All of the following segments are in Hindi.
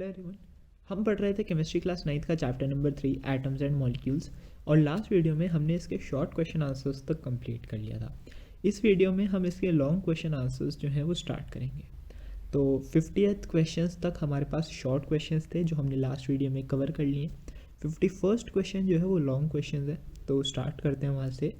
Hello everyone. हम पढ़ रहे थे केमिस्ट्री क्लास 9th का chapter number 3 atoms and molecules और लास्ट वीडियो में हमने इसके शॉर्ट क्वेश्चन आंसर्स तक कंप्लीट कर लिया था। इस वीडियो में हम इसके लॉन्ग क्वेश्चन आंसर्स जो हैं वो स्टार्ट करेंगे। तो 50th क्वेश्चंस तक हमारे पास शॉर्ट क्वेश्चंस थे जो हमने लास्ट वीडियो में कवर कर लिए। 51st क्वेश्चन जो है वो लॉन्ग क्वेश्चन है, तो स्टार्ट करते हैं वहाँ से।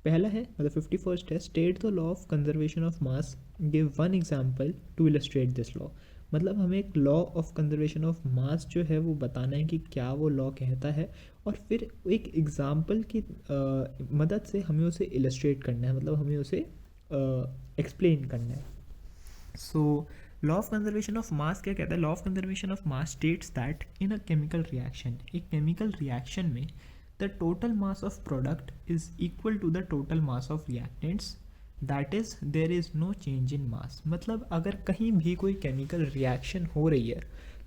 पहला है मतलब 51st है, state the law of conservation of mass, give one example to illustrate this law. मतलब हमें एक law of conservation of mass जो है वो बताना है कि क्या वो लॉ कहता है, और फिर एक एग्जांपल की मदद से हमें उसे इलस्ट्रेट करना है, मतलब हमें उसे एक्सप्लेन करना है। So law of conservation of मास क्या कहता है? Law of conservation of mass states that in a chemical reaction, एक केमिकल रिएक्शन में the total mass of product is equal to the total mass of reactants, that is there is no change in mass। मतलब अगर कहीं भी कोई केमिकल रिएक्शन हो रही है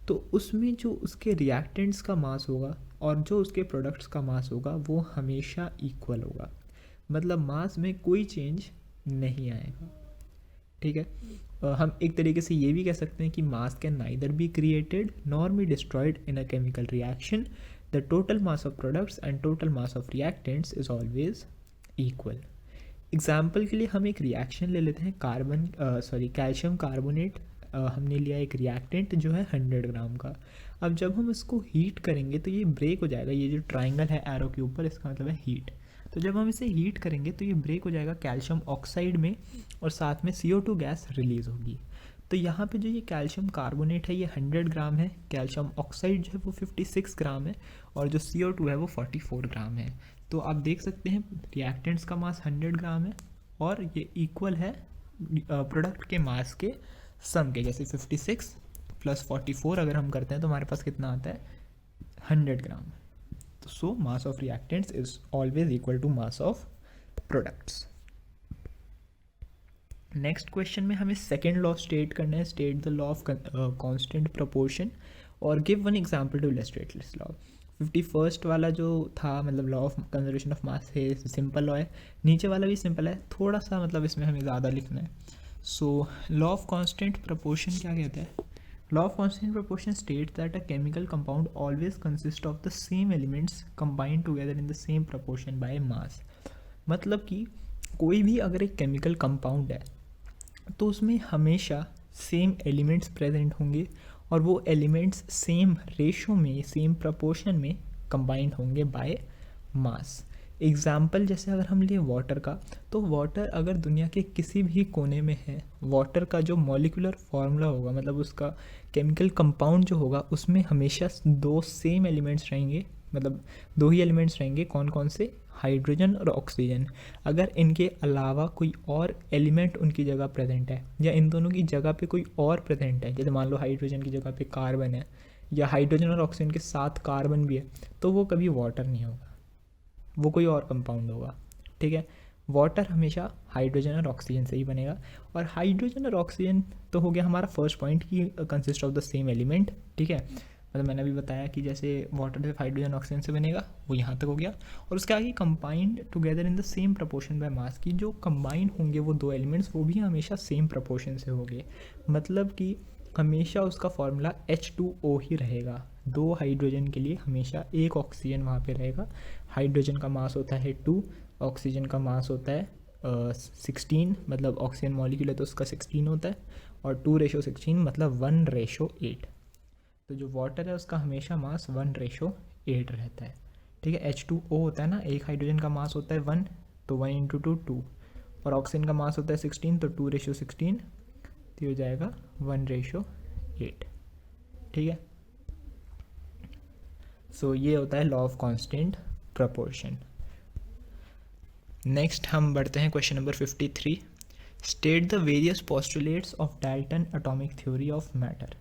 तो उसमें जो उसके रिएक्टेंट्स का मास होगा और जो उसके प्रोडक्ट्स का मास होगा वो हमेशा इक्वल होगा, मतलब मास में कोई चेंज नहीं आएगा। ठीक है, हम एक तरीके से ये भी कह सकते हैं कि मास can neither be created nor be destroyed in a chemical reaction, the total mass of products and total mass of reactants is always equal। Example के लिए हम एक रिएक्शन ले लेते हैं, कैल्शियम कार्बोनेट हमने लिया एक रिएक्टेंट जो है 100 ग्राम का। अब जब हम इसको हीट करेंगे तो ये ब्रेक हो जाएगा, ये जो ट्राइंगल है एरो के ऊपर इसका मतलब है हीट। तो जब हम इसे हीट करेंगे तो ये ब्रेक हो जाएगा कैल्शियम ऑक्साइड में और साथ में CO2 गैस रिलीज़ होगी। तो यहाँ पे जो ये कैल्शियम कार्बोनेट है ये 100 ग्राम है, कैल्शियम ऑक्साइड जो है वो 56 ग्राम है और जो CO2 है वो 44 ग्राम है। तो आप देख सकते हैं रिएक्टेंट्स का मास 100 ग्राम है और ये इक्वल है प्रोडक्ट के मास के सम के, जैसे 56 प्लस 44 अगर हम करते हैं तो हमारे पास कितना आता है 100 ग्राम। तो so mass of reactants is always equal to mass of products. Next question में हमें सेकेंड लॉ स्टेट करना है, state the law of constant proportion और give one example to illustrate this law. 51st वाला जो था मतलब law of conservation of mass है, सिंपल लॉ है, नीचे वाला भी सिंपल है, थोड़ा सा मतलब इसमें हमें ज़्यादा लिखना है। So law of constant proportion क्या कहता है? Law of constant proportion states that a chemical compound always consist of the same elements combined together in the same proportion by mass. मतलब कि कोई भी अगर एक केमिकल कंपाउंड है तो उसमें हमेशा सेम एलिमेंट्स प्रेजेंट होंगे और वो एलिमेंट्स सेम रेशो में, सेम प्रपोर्शन में कंबाइंड होंगे बाय मास। एग्जाम्पल जैसे अगर हम लिए वाटर का, तो वाटर अगर दुनिया के किसी भी कोने में है, वाटर का जो मॉलिक्यूलर फार्मूला होगा मतलब उसका केमिकल कंपाउंड जो होगा उसमें हमेशा दो सेम एलिमेंट्स रहेंगे, मतलब दो ही एलिमेंट्स रहेंगे। कौन कौन से? हाइड्रोजन और ऑक्सीजन। अगर इनके अलावा कोई और एलिमेंट उनकी जगह प्रेजेंट है या इन दोनों की जगह पे कोई और प्रेजेंट है, जैसे मान लो हाइड्रोजन की जगह पे कार्बन है या हाइड्रोजन और ऑक्सीजन के साथ कार्बन भी है, तो वो कभी वाटर नहीं होगा, वो कोई और कंपाउंड होगा। ठीक है, वाटर हमेशा हाइड्रोजन और ऑक्सीजन से ही बनेगा। और हाइड्रोजन और ऑक्सीजन तो हो गया हमारा फर्स्ट पॉइंट कि consist of the same element. ठीक है, मतलब मैंने अभी बताया कि जैसे वाटर सिर्फ हाइड्रोजन ऑक्सीजन से बनेगा, वो यहाँ तक हो गया। और उसके आगे combined together in the same proportion by mass, की जो कंबाइंड होंगे वो दो एलिमेंट्स वो भी हमेशा सेम प्रपोर्शन से होंगे, मतलब कि हमेशा उसका फॉर्मूला H2O ही रहेगा। दो हाइड्रोजन के लिए हमेशा एक ऑक्सीजन वहाँ पे रहेगा। हाइड्रोजन का मास होता है 2, ऑक्सीजन का मास होता है 16, मतलब ऑक्सीजन मॉलिक्यूल है तो उसका 16 होता है, और 2:16 मतलब 1:8। तो जो वाटर है उसका हमेशा मास 1:8 रहता है। ठीक है, H2O होता है ना, एक हाइड्रोजन का मास होता है 1, तो 1 × 2 2, और ऑक्सीजन का मास होता है 16, तो 2:16, तो हो जाएगा 1:8। ठीक है, सो ये होता है law of constant proportion. Next हम बढ़ते हैं question number 53, state the various postulates of Dalton atomic theory of matter.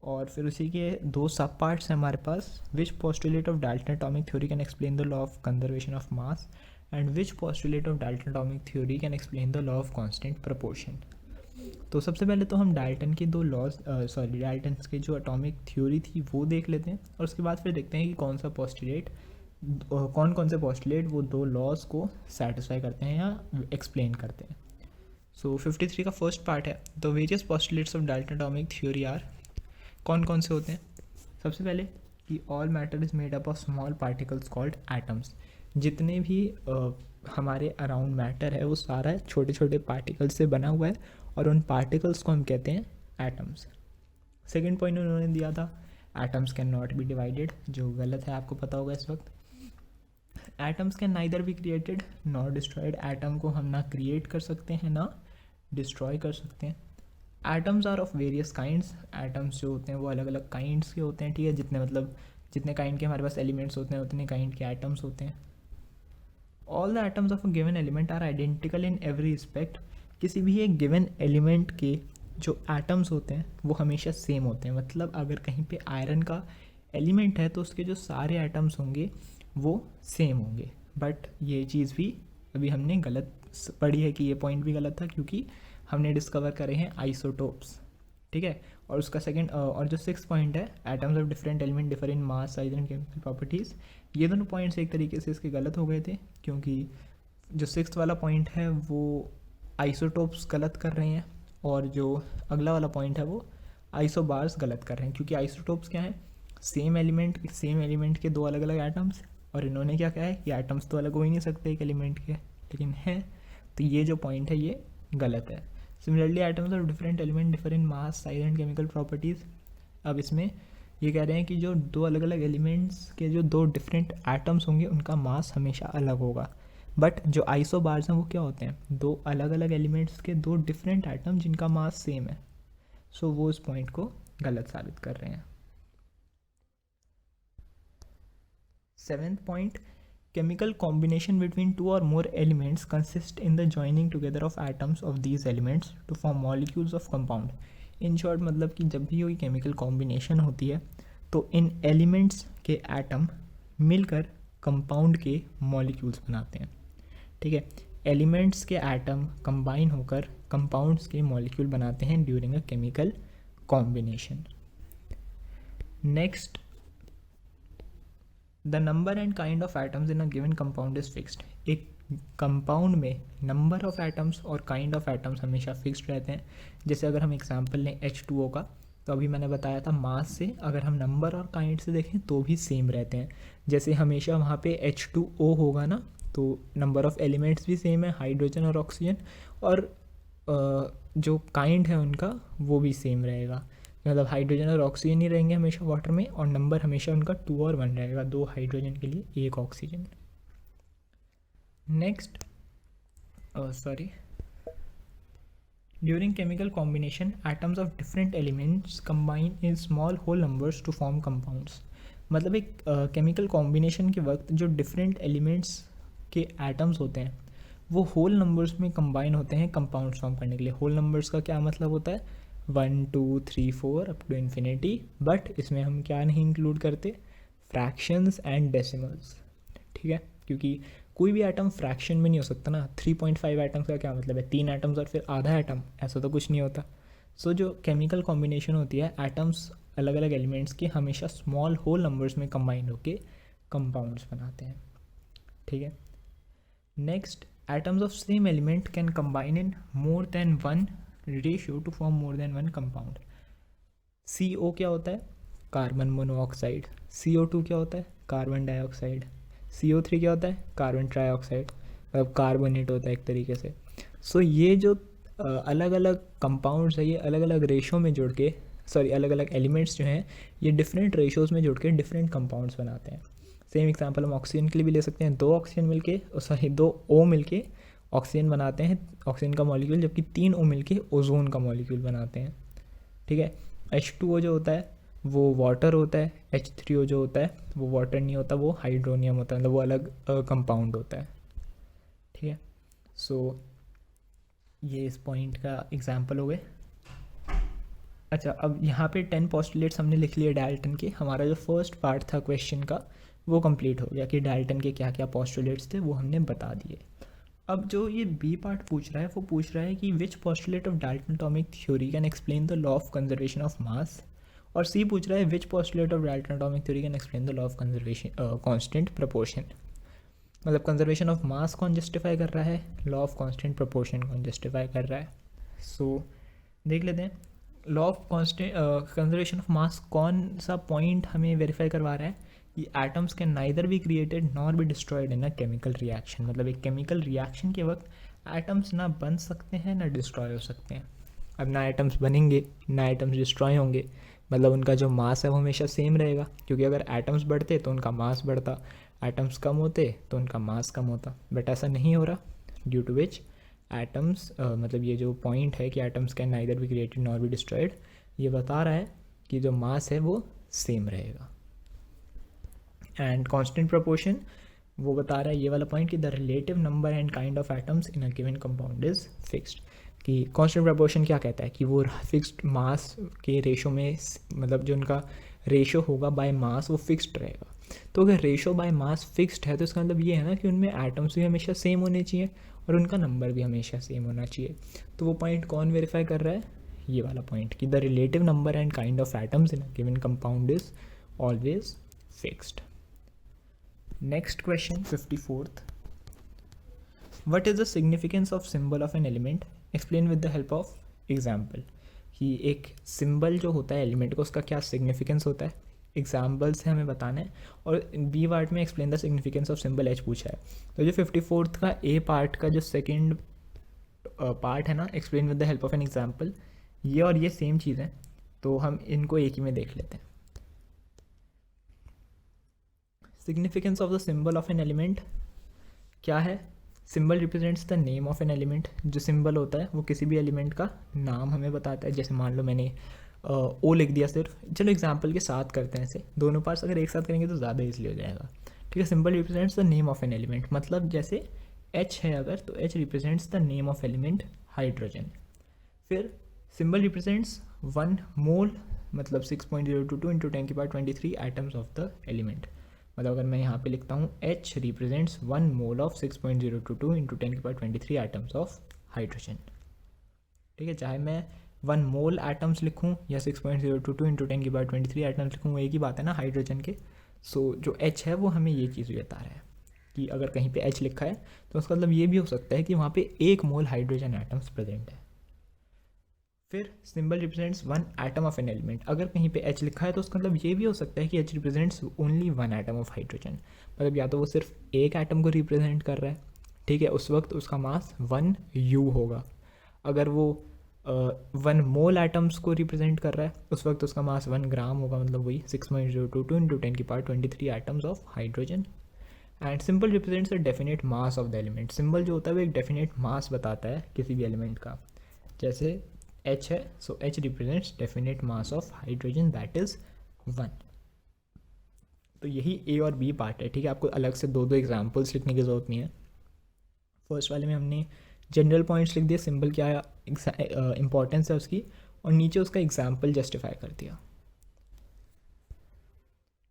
और फिर उसी के दो सब पार्ट्स हैं हमारे पास। Which postulate of Dalton atomic theory can explain the law of conservation of mass and which postulate of Dalton atomic theory can explain the law of constant proportion. तो सबसे पहले तो हम डाल्टन के दो लॉज डाल्टन के जो एटॉमिक थ्योरी थी वो देख लेते हैं, और उसके बाद फिर देखते हैं कि कौन कौन से पोस्टुलेट वो दो लॉज को सेटिस्फाई करते हैं या एक्सप्लेन करते हैं। सो 53 का फर्स्ट पार्ट है, the various postulates of Dalton atomic theory are. कौन कौन से होते हैं? सबसे पहले कि all matter is made up of small particles called atoms. जितने भी हमारे अराउंड मैटर है वो सारा छोटे छोटे पार्टिकल्स से बना हुआ है और उन पार्टिकल्स को हम कहते हैं एटम्स। सेकेंड पॉइंट उन्होंने दिया था atoms can not be divided, जो गलत है, आपको पता होगा इस वक्त। Atoms can neither be created not destroyed, atom को हम ना क्रिएट कर सकते हैं ना डिस्ट्रॉय कर सकते हैं। Atoms are of various kinds, atoms जो होते हैं वो अलग अलग काइंड्स के होते हैं, ठीक है, जितने काइंड के हमारे पास एलिमेंट्स होते हैं उतने काइंड के एटम्स होते हैं। All the atoms of a given element are identical in every respect, किसी भी एक गिवन एलिमेंट के जो एटम्स होते हैं वो हमेशा सेम होते हैं। मतलब अगर कहीं पे आयरन का एलिमेंट है तो उसके जो सारे एटम्स होंगे वो सेम होंगे। बट ये चीज़ भी अभी हमने गलत पढ़ी है कि ये पॉइंट भी गलत था, क्योंकि हमने डिस्कवर करे हैं आइसोटोप्स, ठीक है। और उसका सेकंड और जो सिक्स पॉइंट है atoms of different element differ in mass size and chemical properties, ये दोनों पॉइंट्स एक तरीके से इसके गलत हो गए थे, क्योंकि जो सिक्स वाला पॉइंट है वो आइसोटोप्स गलत कर रहे हैं और जो अगला वाला पॉइंट है वो आइसोबार्स गलत कर रहे हैं। क्योंकि आइसोटोप्स क्या है? सेम एलिमेंट के दो अलग अलग एटम्स, और इन्होंने क्या कहा है कि एटम्स तो अलग हो ही नहीं सकते एक एलिमेंट के, लेकिन हैं। तो ये जो पॉइंट है ये गलत है। Similarly atoms of different element differ in mass size and chemical properties, अब इसमें ये कह रहे हैं कि जो दो अलग अलग एलिमेंट्स के जो दो डिफरेंट एटम्स होंगे उनका मास हमेशा अलग होगा। बट जो आइसोबार्स हैं वो क्या होते हैं? दो अलग अलग एलिमेंट्स के दो डिफरेंट एटम जिनका मास सेम है। सो वो इस पॉइंट को गलत साबित कर रहे हैं। Seventh point, chemical combination between two or more elements consist in the joining together of atoms of these elements to form molecules of compound। in short मतलब कि जब भी कोई केमिकल कॉम्बिनेशन होती है तो इन एलिमेंट्स के एटम मिलकर कंपाउंड के मॉलिक्यूल्स बनाते हैं, ठीक है। एलिमेंट्स के एटम कंबाइन होकर कंपाउंड्स के मॉलिक्यूल बनाते हैं during a chemical combination. Next, the number and kind of atoms in a given compound is fixed. एक कंपाउंड में नंबर ऑफ एटम्स और काइंड ऑफ एटम्स हमेशा फिक्स्ड रहते हैं। जैसे अगर हम एग्जांपल लें H2O का, तो अभी मैंने बताया था मास से अगर हम नंबर और काइंड से देखें तो भी सेम रहते हैं। जैसे हमेशा वहाँ पे H2O होगा ना, तो नंबर ऑफ एलिमेंट्स भी सेम है, हाइड्रोजन और ऑक्सीजन, और जो काइंड है उनका वो भी सेम रहेगा। मतलब हाइड्रोजन और ऑक्सीजन ही रहेंगे हमेशा वाटर में, और नंबर हमेशा उनका 2 और 1 रहेगा, 2 हाइड्रोजन के लिए 1 oxygen. Next, during chemical combination atoms of different elements combine in small whole numbers to form compounds. मतलब एक केमिकल कॉम्बिनेशन के वक्त जो डिफरेंट एलिमेंट्स के एटम्स होते हैं वो होल नंबर्स में कंबाइन होते हैं कंपाउंड्स फॉर्म करने के लिए। होल नंबर्स का क्या मतलब होता है? 1 2 3 4 अप टू इन्फिनिटी। बट इसमें हम क्या नहीं इंक्लूड करते? फ्रैक्शंस एंड डेसिमल्स, ठीक है, क्योंकि कोई भी एटम फ्रैक्शन में नहीं हो सकता ना। 3.5 एटम्स का क्या मतलब है? 3 एटम्स और फिर आधा एटम, ऐसा तो कुछ नहीं होता। सो जो केमिकल कॉम्बिनेशन होती है एटम्स अलग अलग एलिमेंट्स के हमेशा स्मॉल होल नंबर्स में कंबाइन होके कंपाउंड्स बनाते हैं, ठीक है। Next, atoms of same element can combine in more than one ratio two form more than one compound. CO क्या होता है? Carbon monoxide. CO2 क्या होता है? Carbon dioxide. CO3 क्या होता है? कार्बन ट्राइऑक्साइड, मतलब कार्बोनेट होता है एक तरीके से। सो ये जो अलग अलग कंपाउंड्स है ये अलग अलग रेशो में जुड़ के, अलग अलग एलिमेंट्स जो हैं ये डिफरेंट रेशोज़ में जुड़ के डिफरेंट कंपाउंड्स बनाते हैं। सेम एग्जांपल हम ऑक्सीजन के लिए भी ले सकते हैं। 2 ऑक्सीजन मिलके 2 O मिलके ऑक्सीजन बनाते हैं, ऑक्सीजन का मॉलिक्यूल, जबकि 3 O मिलके ओजोन का मॉलिक्यूल बनाते हैं, ठीक है। H2O जो होता है वो वाटर होता है, H3O जो होता है वो वाटर नहीं होता, वो हाइड्रोनियम होता है, मतलब वो अलग कंपाउंड होता है, ठीक है। सो ये इस पॉइंट का एग्जांपल हो गए। अच्छा, अब यहाँ पे 10 पोस्टुलेट्स हमने लिख लिए डाल्टन के। हमारा जो फर्स्ट पार्ट था क्वेश्चन का वो कंप्लीट हो गया कि डाल्टन के क्या क्या पोस्टुलेट्स थे वो हमने बता दिए। अब जो ये बी पार्ट पूछ रहा है वो पूछ रहा है कि which postulate of Dalton atomic theory can explain the law of conservation of mass, और सी पूछ रहा है which postulate of Dalton atomic theory can explain the law of conservation constant proportion. मतलब कंजर्वेशन ऑफ मास कौन जस्टिफाई कर रहा है, लॉ ऑफ कांस्टेंट प्रोपोर्शन कौन जस्टिफाई कर रहा है। सो देख लेते हैं। Law of constant conservation of mass कौन सा पॉइंट हमें वेरीफाई करवा रहा है कि atoms can neither be created nor be destroyed in a chemical reaction. मतलब एक केमिकल रिएक्शन के वक्त एटम्स ना बन सकते हैं ना डिस्ट्रॉय हो सकते हैं। अब ना एटम्स बनेंगे ना एटम्स डिस्ट्रॉय होंगे, मतलब उनका जो मास है वो हमेशा सेम रहेगा, क्योंकि अगर एटम्स बढ़ते तो उनका मास बढ़ता, एटम्स कम होते तो उनका मास कम होता। बट ऐसा नहीं हो रहा, ड्यू टू विच एटम्स मतलब ये जो पॉइंट है कि atoms can neither be created nor be destroyed, ये बता रहा है कि जो मास है वो सेम रहेगा। एंड कांस्टेंट प्रोपोर्शन वो बता रहा है ये वाला पॉइंट कि the relative number and kind of atoms in a given compound is fixed. कि कांस्टेंट प्रोपोर्शन क्या कहता है कि वो फिक्स्ड मास के रेशो में, मतलब जो उनका रेशो होगा बाय मास वो फिक्स्ड रहेगा। तो अगर रेशो बाय मास फिक्स्ड है तो इसका मतलब ये है ना कि उनमें एटम्स भी हमेशा सेम होने चाहिए और उनका नंबर भी हमेशा सेम होना चाहिए। तो वो पॉइंट कौन वेरीफाई कर रहा है, ये वाला पॉइंट कि the relative number and kind of atoms in a given compound is always fixed. Next question 54th, what is the significance of symbol of an element, explain with the help of example. कि एक सिंबल जो होता है एलिमेंट का उसका क्या सिग्निफिकेंस होता है, एग्जाम्पल से हमें बताना है। और बी पार्ट में explain the significance of symbol H पूछा है। तो जो 54th का ए पार्ट का जो सेकेंड पार्ट है ना, explain with the help of an example, ये और ये सेम चीज़ है, तो हम इनको एक ही में देख लेते हैं। Significance of the symbol of an element क्या है, symbol represents the name of an element. जो सिंबल होता है वो किसी भी एलिमेंट का नाम हमें बताता है। जैसे मान लो मैंने ओ लिख दिया सिर्फ, चलो एग्जाम्पल के साथ करते हैं इसे, दोनों पार्ट्स अगर एक साथ करेंगे तो ज़्यादा ईजिली हो जाएगा। ठीक है, symbol represents the name of an element, मतलब जैसे एच है अगर, तो H represents the name of element hydrogen. फिर सिंबल रिप्रेजेंट्स 1 मोल, मतलब 6.022 into 10⁻23 atoms of the element. मतलब अगर मैं यहाँ पे लिखता हूँ H represents 1 mole of 6.022 into 10⁻23 atoms of hydrogen. ठीक है, चाहे मैं 1 मोल एटम्स लिखूँ या 6.022 इंटू 10⁻23 एटम्स लिखूँ, वो एक ही बात है ना हाइड्रोजन के। सो जो H है वो हमें ये चीज़ बता रहा है कि अगर कहीं पे H लिखा है तो उसका मतलब ये भी हो सकता है कि वहाँ पे 1 मोल हाइड्रोजन एटम्स प्रेजेंट है। फिर symbol represents 1 atom of an element, अगर कहीं पे H लिखा है तो उसका मतलब ये भी हो सकता है कि H represents only 1 atom of hydrogen. मतलब या तो वो सिर्फ एक एटम को रिप्रेजेंट कर रहा है, ठीक है, उस वक्त उसका मास 1 U होगा। अगर वो 1 मोल एटम्स को रिप्रेजेंट कर रहा है उस वक्त उसका मास 1 ग्राम होगा, मतलब वही 6.022 into 10⁻23 atoms of hydrogen. And symbol represents the definite mass of the element, symbol जो होता है वो एक डेफिनेट मास बताता है किसी भी एलिमेंट का। जैसे H है, सो H represents definite mass of hydrogen that is 1। तो यही ए और बी पार्ट है। ठीक है, आपको अलग से दो एग्जाम्पल्स लिखने की ज़रूरत नहीं है। फर्स्ट वाले में हमने जनरल पॉइंट्स लिख दिए, सिंबल क्या इंपॉर्टेंस है उसकी, और नीचे उसका एग्जाम्पल जस्टिफाई कर दिया।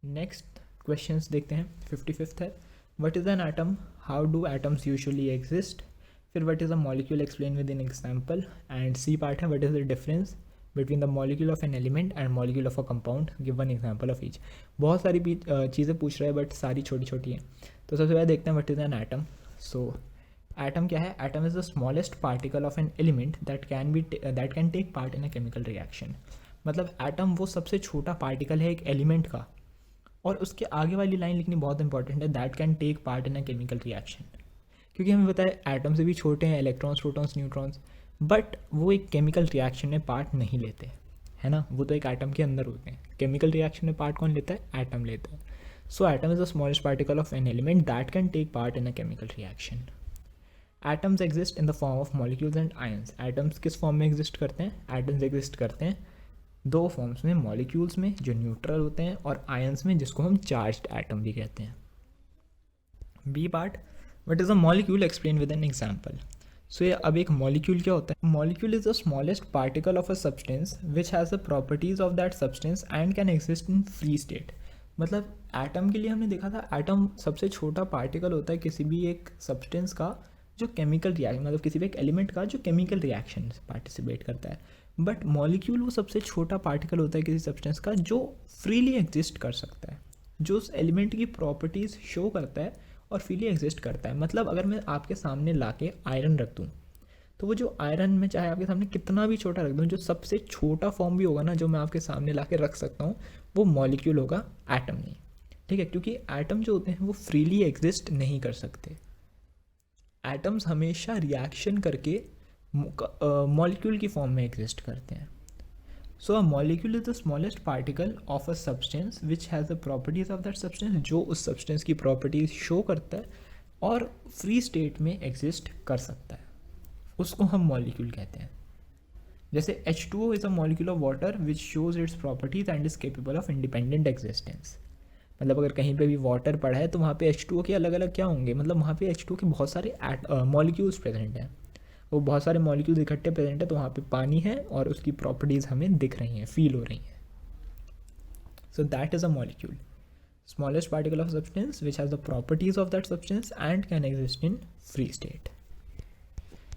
नेक्स्ट क्वेश्चंस देखते हैं। 55th है, what is an atom, how do atoms usually exist. फिर what is a molecule, explain with in example. And C part है, what is the difference between the molecule of an element and molecule of a compound, give one example of each. बहुत सारी चीज़ें पूछ रहे हैं बट सारी छोटी छोटी हैं। तो सबसे पहले देखते हैं what is an atom. So atom क्या है, atom is the smallest particle of an element that can take part in a chemical reaction. मतलब एटम वो सबसे छोटा पार्टिकल है एक एलिमेंट का, और उसके आगे वाली लाइन लिखनी बहुत इंपॉर्टेंट है, that can take part in a chemical reaction. क्योंकि हमें पता है एटम से भी छोटे हैं इलेक्ट्रॉन्स, प्रोटॉन्स, न्यूट्रॉन्स, बट वो एक केमिकल रिएक्शन में पार्ट नहीं लेते, है ना, वो तो एक एटम के अंदर होते हैं। केमिकल रिएक्शन में पार्ट कौन लेता है, एटम लेता है। So atom is the smallest particle of an element that can take part in a chemical reaction. Atoms exist in the form of molecules and ions. Atoms किस फॉर्म में एग्जिस्ट करते हैं, एटम्स एग्जिस्ट करते हैं दो फॉर्म्स में, मॉलिक्यूल्स में जो न्यूट्रल होते हैं और आयंस में जिसको हम चार्ज्ड एटम भी कहते हैं। B part, what is a molecule, explain with an example. So ये अब एक मॉलिक्यूल क्या होता है, molecule is the smallest particle of a substance which has the properties of that substance and can exist in free state. मतलब एटम के लिए हमने देखा था एटम सबसे छोटा पार्टिकल होता है किसी भी एक सब्सटेंस का जो केमिकल रिएक्शन, मतलब किसी भी एक एलिमेंट का जो केमिकल रिएक्शन से पार्टिसिपेट करता है। बट मॉलिक्यूल वो सबसे छोटा पार्टिकल होता है किसी सब्सटेंस का जो फ्रीली एग्जिस्ट कर सकता है, जो उस एलिमेंट की प्रॉपर्टीज़ शो करता है और फ्रीली एग्जिस्ट करता है। मतलब अगर मैं आपके सामने लाके आयरन रख दूँ तो वो जो आयरन में चाहे आपके सामने कितना भी छोटा रख दूँ, जो सबसे छोटा फॉर्म भी होगा ना जो मैं आपके सामने ला के रख सकता हूँ, वो मॉलिक्यूल होगा, एटम नहीं। ठीक है, क्योंकि एटम जो होते हैं वो फ्रीली एग्जिस्ट नहीं कर सकते। एटम्स हमेशा रिएक्शन करके मॉलिक्यूल की फॉर्म में एग्जिस्ट करते हैं। So a molecule is the smallest particle of a substance which has the properties of that substance, जो उस सब्सटेंस की प्रॉपर्टीज शो करता है और फ्री स्टेट में एग्जिस्ट कर सकता है, उसको हम मॉलिक्यूल कहते हैं। जैसे H2O is a molecule of water which shows its properties and is capable of independent existence. मतलब अगर कहीं पे भी वाटर पड़ा है तो वहाँ पे H2O के अलग अलग क्या होंगे, मतलब वहाँ पे H2O के बहुत सारे मॉलिक्यूल्स प्रेजेंट हैं, वो बहुत सारे मॉलिक्यूल्स इकट्ठे प्रेजेंट है, तो वहाँ पे पानी है और उसकी प्रॉपर्टीज़ हमें दिख रही हैं, फील हो रही हैं। So that is a molecule, smallest particle of substance which has the properties of that substance and can exist in free state.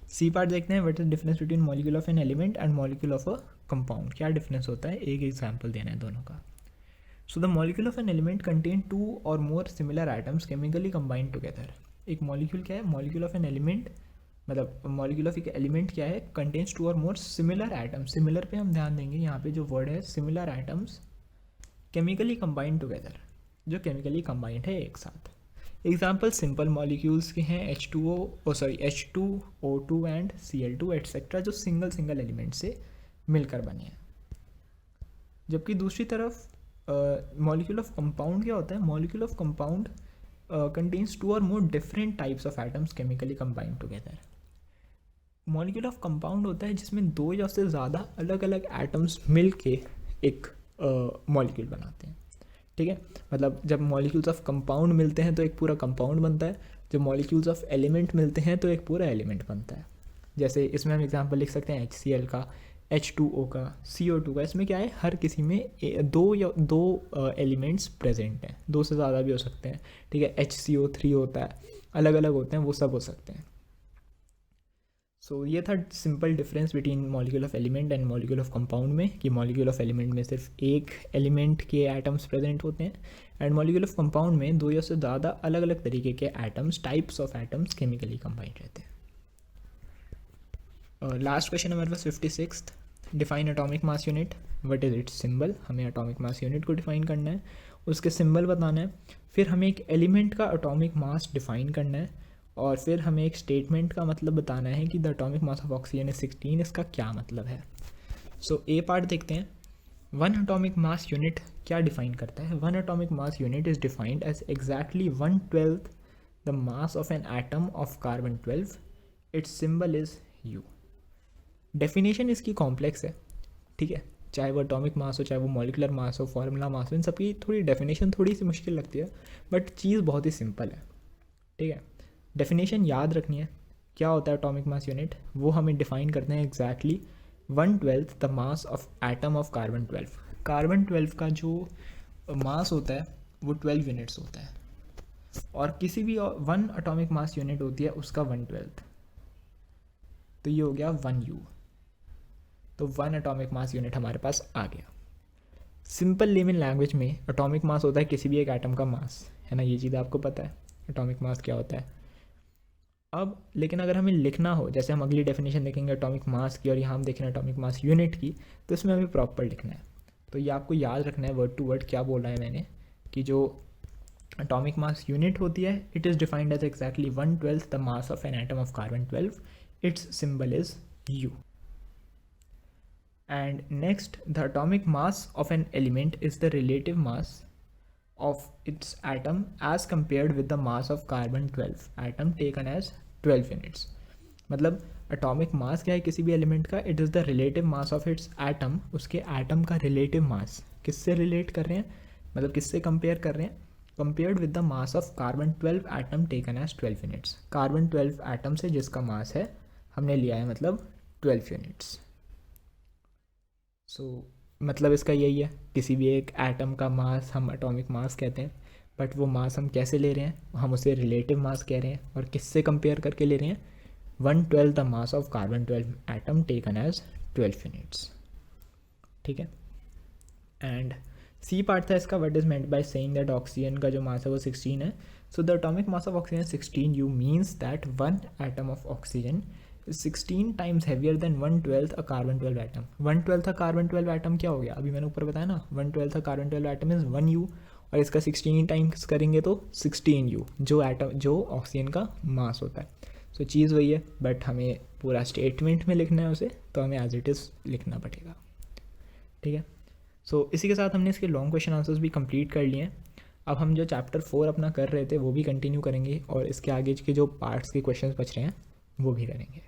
C part देखते हैं, what is difference between molecule of an element and molecule of a compound, क्या डिफरेंस होता है, एक एग्जाम्पल देना है दोनों का। So the molecule of an element contain 2 और more similar atoms chemically combined together. एक मॉलिक्यूल क्या है, मॉलिक्यूल ऑफ एन एलिमेंट, मतलब मॉलिक्यूल ऑफ एक एलिमेंट क्या है, कंटेन्स 2 और मोर सिमिलर एटम्स। सिमिलर पे हम ध्यान देंगे, यहाँ पे जो वर्ड है similar atoms chemically combined together, जो केमिकली कंबाइंड है एक साथ। एग्जाम्पल सिंपल मॉलिक्यूल्स के हैं H2O2 एंड Cl2 एट्सेट्रा, जो सिंगल एलिमेंट से मिलकर बने हैं। जबकि दूसरी तरफ मॉलिक्यूल ऑफ कंपाउंड क्या होता है, मॉलिक्यूल ऑफ कंपाउंड कंटेन्स 2 और more different types of atoms chemically combined together. Molecule of compound होता है जिसमें 2 या उससे ज़्यादा अलग अलग एटम्स मिल के एक मॉलिक्यूल बनाते हैं। ठीक है, मतलब जब मॉलिक्यूल्स ऑफ कंपाउंड मिलते हैं तो एक पूरा कंपाउंड बनता है, जब मॉलिक्यूल्स ऑफ एलिमेंट मिलते हैं तो एक पूरा एलिमेंट बनता है। जैसे इसमें हम एग्जांपल लिख सकते हैं HCl का, H2O का, CO2 का। इसमें क्या है, हर किसी में दो एलिमेंट्स प्रेजेंट हैं, 2 से ज़्यादा भी हो सकते हैं। ठीक है, HCO3 होता है, अलग अलग होते हैं, वो सब हो सकते हैं। सो ये था simple difference between molecule of element and molecule of compound में, कि मॉलिक्यूल ऑफ एलिमेंट में सिर्फ एक एलिमेंट के एटम्स प्रेजेंट होते हैं एंड मॉलिक्यूल ऑफ कंपाउंड में 2 या से ज़्यादा अलग अलग तरीके के atoms, types of atoms chemically combined रहते हैं। लास्ट क्वेश्चन हमारे पास 56th, define atomic mass unit, what is it's symbol. हमें एटॉमिक मास यूनिट को डिफाइन करना है, उसके सिंबल बताना है, फिर हमें एक एलिमेंट का एटॉमिक मास डिफाइन करना है, और फिर हमें एक स्टेटमेंट का मतलब बताना है कि the atomic mass of oxygen is 16, इसका क्या मतलब है। सो ए पार्ट देखते हैं। वन एटॉमिक मास यूनिट क्या डिफाइन करता है, one atomic mass unit is defined as exactly 1/12 the mass of an atom of carbon 12, its symbol is U। Definition इसकी कॉम्प्लेक्स है, ठीक है, चाहे वो एटॉमिक मास हो, चाहे वो मॉलिकुलर मास हो, फार्मूला मास हो, इन सबकी थोड़ी डेफिनेशन थोड़ी सी मुश्किल लगती है, बट चीज़ बहुत ही सिंपल है। ठीक है, डेफिनेशन याद रखनी है, क्या होता है एटॉमिक मास यूनिट, वो हमें डिफाइन करते हैं exactly 1/12 the mass of atom of carbon 12। Carbon 12 का जो मास होता है वो 12 यूनिट्स होता है, और किसी भी 1 एटॉमिक मास यूनिट होती है उसका 1/12, तो ये हो गया 1U। तो 1 एटॉमिक मास यूनिट हमारे पास आ गया। सिंपल लेमन लैंग्वेज में एटॉमिक मास होता है किसी भी एक एटम का मास, है ना, ये चीज़ आपको पता है एटॉमिक मास क्या होता है। अब लेकिन अगर हमें लिखना हो, जैसे हम अगली डेफिनेशन देखेंगे एटॉमिक मास की, और यहाँ हम देख रहे हैं एटॉमिक मास यूनिट की, तो इसमें हमें प्रॉपर लिखना है। तो ये आपको याद रखना है वर्ड टू वर्ड क्या बोला है मैंने, कि जो एटॉमिक मास यूनिट होती है, it is defined as exactly 1/12 the mass of an atom of carbon 12, its symbol is U। And next, the atomic mass of an element is the relative mass of its atom as compared with the mass of carbon 12 atom taken as 12 units। मतलब एटॉमिक मास क्या है किसी भी एलिमेंट का, it is the relative mass of its atom, उसके एटम का रिलेटिव मास। किससे रिलेट कर रहे हैं, मतलब किससे कंपेयर कर रहे हैं, compared with the mass of carbon 12 atom taken as 12 units. Carbon 12 atom से जिसका मास है हमने लिया है, मतलब 12 यूनिट्स। सो मतलब इसका यही है, किसी भी एक एटम का मास हम एटॉमिक मास कहते हैं, बट वो मास हम कैसे ले रहे हैं, हम उसे रिलेटिव मास कह रहे हैं, और किससे कंपेयर करके ले रहे हैं, 1/12 the mass of carbon 12 atom taken as 12 units. ठीक है, एंड सी पार्ट था इसका, what is meant by saying that oxygen का जो मास है वो 16 है। So the atomic mass of oxygen 16U means that 1 atom of oxygen 16 times heavier than 1/12 a carbon 12 atom. 1/12 carbon 12 atom क्या हो गया, अभी मैंने ऊपर बताया ना, 1/12 कार्बन 12 एटम इज़ 1U, और इसका 16 टाइम्स करेंगे तो 16U, जो ऑक्सीजन का मास होता है। सो चीज़ वही है, बट हमें पूरा स्टेटमेंट में लिखना है उसे, तो हमें एज इट इज़ लिखना पड़ेगा। ठीक है, सो इसी के साथ हमने इसके लॉन्ग क्वेश्चन आंसर्स भी कंप्लीट कर लिए हैं। अब हम जो चैप्टर 4 अपना कर रहे थे वो भी कंटिन्यू करेंगे, और इसके आगे के जो पार्ट्स के क्वेश्चन बच रहे हैं वो भी करेंगे।